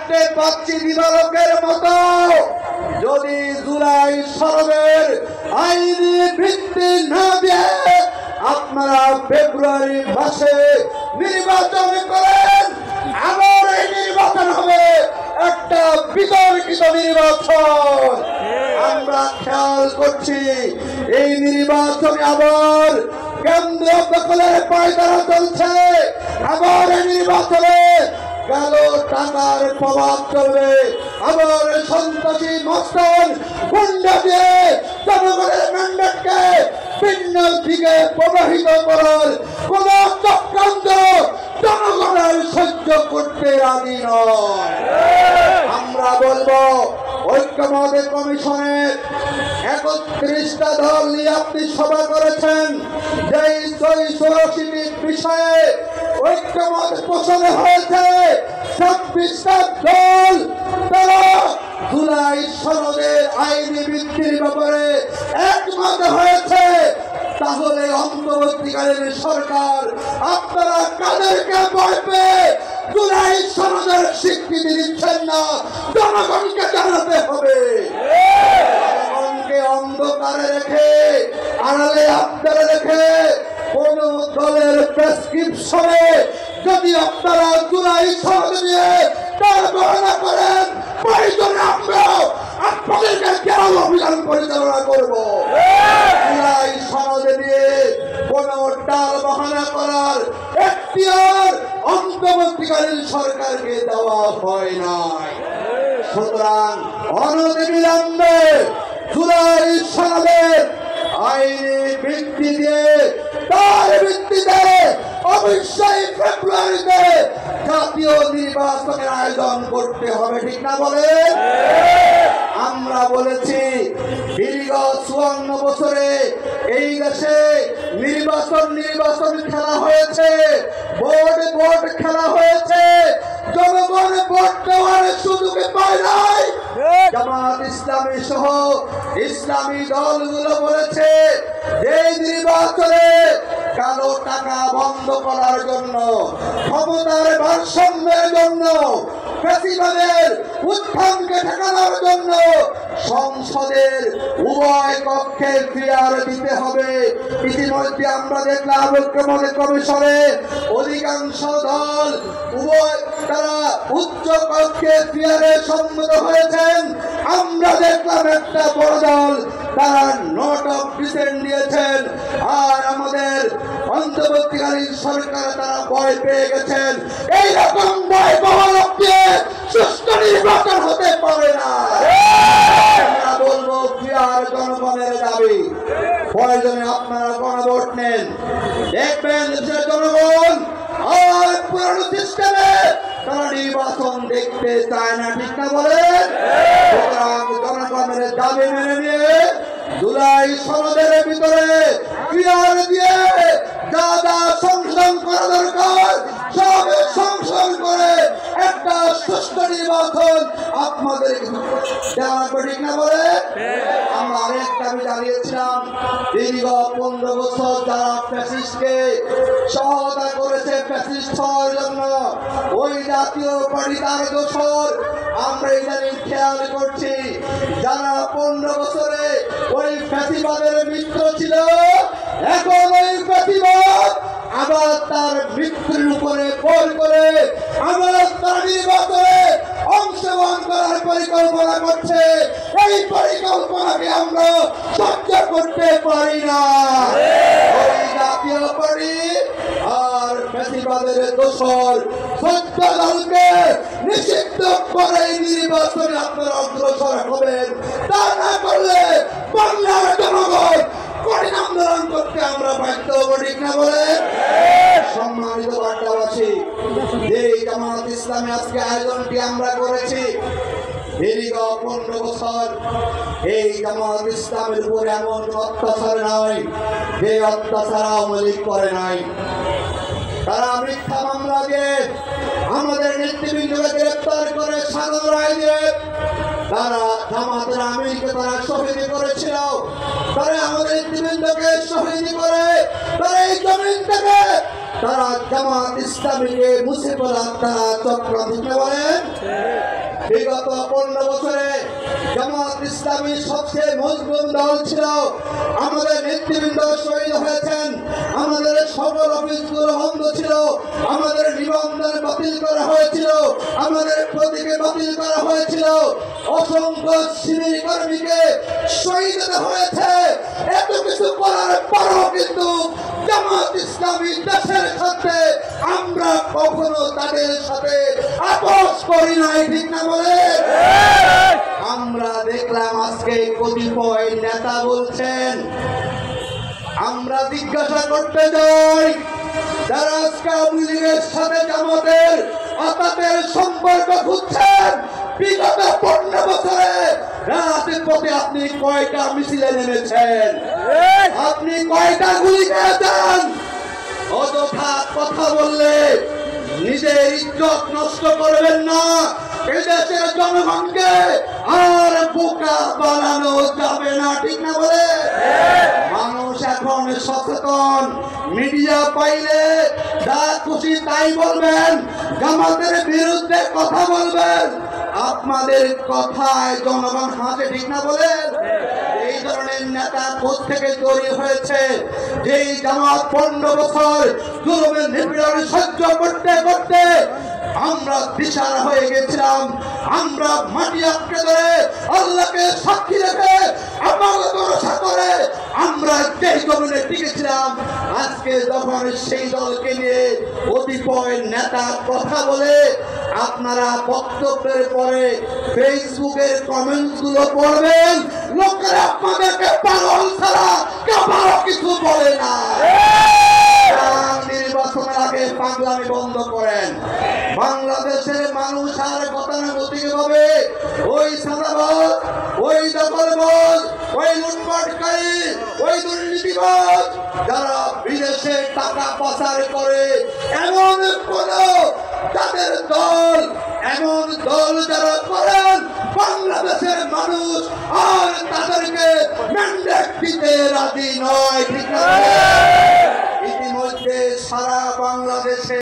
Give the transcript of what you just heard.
দেখতে পাচ্ছি দিবালোকের মতো যদি জুলাই সনদের আইনি ভিত্তি না দিয়ে আপনারা ফেব্রুয়ারি মাসে নির্বাচন করেন, আবার এই নির্বাচন হবে একটা বিতর্কিত নির্বাচন। আমরা খেয়াল করছি এই নির্বাচনে আবার কেন্দ্র দখলের পায়তারা চলছে, আবার এই নির্বাচনে কালো টাকার প্রভাব চলবে, আবার সন্ত্রাসী মস্তান গুন্ডা দিয়ে জনগণের ম্যান্ডেটকে ভিন্ন দিকে প্রবাহিত করার কোন চক্রান্ত জনগণের সহ্য করতে রাজি নয়। আমরা বলবো ঐক্যমত কমিশনের ৩১টা দল নিয়ে আপনি সভা করেছেন, যেই ৮৪টি বিষয়ে ঐক্যমত পোষণ হয়েছে, ২৬টা দল তারা জুলাই সনদের আইনি ভিত্তির ব্যাপারে একমত হয়েছে। তাহলে অন্তর্বর্তীকালীন সরকার আপনারা কাদেরকে ভয় পেয়ে জুলাই সনদের স্বীকৃতি দিচ্ছেন না? জনগণকে জানাতে হবে। জনগণকে অন্ধকারে রেখে, আড়ালে আপনারা রেখে কোন দলের প্রেসক্রিপশনে যদি আপনারা জুলাই সনদ নিয়ে তার গণনা করেন, প্রয়োজনে আমরা আপনাদেরকে ঘেরাও অভিযান পরিচালনা করব। জুলাই সনদ নিয়ে কোন টাল বাহানা করার এখতিয়ার অন্তর্বর্তীকালীন সরকারকে দেওয়া হয় নাই। সুতরাং অনতিবিলম্বে জুলাই সনদের আইনি ভিত্তি দিয়ে তার ভিত্তিতে অবশ্যই ফেব্রুয়ারিতে জাতীয় নির্বাচনের আয়োজন করতে হবে, ঠিক না বলেন? আমরা বলেছি দীর্ঘ ৫৪ বছরে এই দেশে নির্বাচন খেলা হয়েছে, ভোট খেলা হয়েছে, জনগণ ভোট দেওয়ার সুযোগ পায় নাই। জামাত ইসলামী সহ ইসলামী দলগুলো বলেছে যে নির্বাচনে কালো টাকা বন্ধ করার জন্য, ক্ষমতার ভারসাম্যের জন্য, ফ্যাসিবাদের উত্থানকে ঠেকানোর জন্য সংসদের উভয় কক্ষে ফিয়ার দিতে হবে। ইতিমধ্যে আমরা দেখলাম ঐক্যমত কমিশনে অধিকাংশ দল তারা উচ্চ কক্ষে ফিয়ারে সম্মত হয়েছেন। আমরা দেখলাম একটা বড় দল তারা নোট অফ ডিসেন্ট দিয়েছেন, আর আমাদের অন্তর্বর্তীকালীন সরকার তারা ভয় পেয়ে গেছেন। এইরকম ভয় পাওয়া লোককে সুষ্ঠু নির্বাচন হতে পারে না। আমরা বলবো ফিয়ার জনগণের দাবি, প্রয়োজনে আপনারা গণভোট নেন, দেখবেন দেশের জনগণ আর পুরনো সিস্টেমে তারা নির্বাচন দেখতে চায় না, ঠিক না বলেন? সুতরাং জনগণের দাবি মেনে নিয়ে জুলাই সনদের ভিতরে ফিয়ার দিয়ে যা যা সংশোধন করা দরকার সব সংশোধন করে একটা সুষ্ঠু নির্বাচন আপনাদের দেওয়া, ঠিক না বলে? আমরা আরেক দাবি জানিয়েছিলাম, দীর্ঘ ১৫ বছর যারা ফ্যাসিস্টকে সহায়তা করেছে, ফ্যাসিস্ট হওয়ার জন্য ওই জাতীয় পার্টি তার দোষর। আমরা ইদানিং খেয়াল করছি যারা ১৫ বছরে ওই ফ্যাসিবাদের মিত্র ছিল, এখন ওই ফ্যাসিবাদ আবার তার মৃত্যুর উপরে বল করে আবার তার নির্বাচনে অংশগ্রহণ করার পরিকল্পনা করছে। এই পরিকল্পনাকে আমরা সহ্য করতে পারি না। ওই জাতীয় পার্টি আর ফ্যাসিবাদের দোষর ১৪ দলকে নিষিদ্ধ করে নির্বাচনে আপনারা অগ্রসর হবেন। তা না করলে বাংলার জনগণ কঠিন আন্দোলন করতে আমরা বাধ্য হব, ঠিক না বলে? সম্মানিত বার্তাবাসী, যে জামাত ইসলামী আজকে আয়োজনটি আমরা করেছি, দীর্ঘ ১৫ বছর এই জামাত ইসলামের উপরে এমন অত্যাচার নয় যে অত্যাচার আওয়ামী লীগ করে নাই। তারা মিথ্যা মামলা দিয়ে আমাদের নেতৃবৃন্দকে গ্রেপ্তার করে সাধারণ রায় দিয়ে তারা জামাতের আমিরকে তারা শহীদ করেছিল। তারা আমাদের নেতৃবৃন্দকে শহীদ করে তারা এই জমিন থেকে তারা জামাত ইসলামীকে মুছে ফেলার তারা চক্রান্ত বলেন। বিগত 15 বছরে জামাত ইসলামী সবচেয়ে মজবুত দল ছিল। আমাদের নেতৃবৃন্দ শহীদ হয়েছেন, আমাদের সকল অফিসগুলো বন্ধ ছিল, আমাদের নিবন্ধন বাতিল করা হয়েছিল, আমাদের প্রতীকে বাতিল করা হয়েছিল, অসংখ্য শিবির কর্মীকে শহীদ হয়েছে। এত কিছু করার পরও কিন্তু জামাত ইসলামী দেশের সাথে আমরা কখনো তাদের সাথে আপোষ করি নাই, ঠিক না বলে? আমরা দেখলাম আজকে কতিপয় নেতা বলছেন, আমরা জিজ্ঞাসা করতে যাই যারা আজকে আওয়ামী লীগের সাথে জামাতের আতাতের সম্পর্ক খুঁজছেন, বিগত 15 বছরে রাতের পথে আপনি কয়টা মিছিলে নেমেছেন? আপনি কয়টা গুলি খেয়েছেন? অযথা কথা বললে নিজের ইজ্জত নষ্ট করবেন না। এদেশের জনগণকে আর বোকা বানানো যাবে না, ঠিক না বলে? মানুষ এখন সচেতন। মিডিয়া পাইলে যা খুশি তাই বলবেন, জামাতের বিরুদ্ধে কথা বলবেন, আপনাদের কথায় জনগণ হাসে, ঠিক না বলেন? এই ধরনের নেতা কোথা থেকে তৈরি হয়েছে? যেই জামাত 15 বছর জুলুমের নিপীড়ন সহ্য করতে করতে আমরা দিশারা হয়ে গেছিলাম। আমরা মাটি আটকে ধরে আল্লাহকে সাক্ষী রেখে আমাকে ভরসা করে আমরা যেই জমিনে টিকেছিলাম, আজকে যখন সেই দলকে নিয়ে কতিপয় নেতা কথা বলে, আপনারা বক্তব্যের পরে ফেসবুকের কমেন্টস গুলো পড়বেন, লোকেরা আপনাদেরকে পাগল ছাড়া কারো কিছু বলে না। নির্বাচনের আগে পাগলামি বন্ধ করেন। বাংলাদেশের মানুষ আর গতানুগতিক ভাবে ওই সাদাবাজ, ওই দখলবাজ, ওই লুটপাটকারী, ওই দুর্নীতিবাজ যারা বিদেশে টাকা পাচার করে এমন কোন তাদের দল, এমন দল যারা করেন, বাংলাদেশের মানুষ আর তাদেরকে ম্যান্ডেট দিতে রাজি নয়, ঠিক আছে?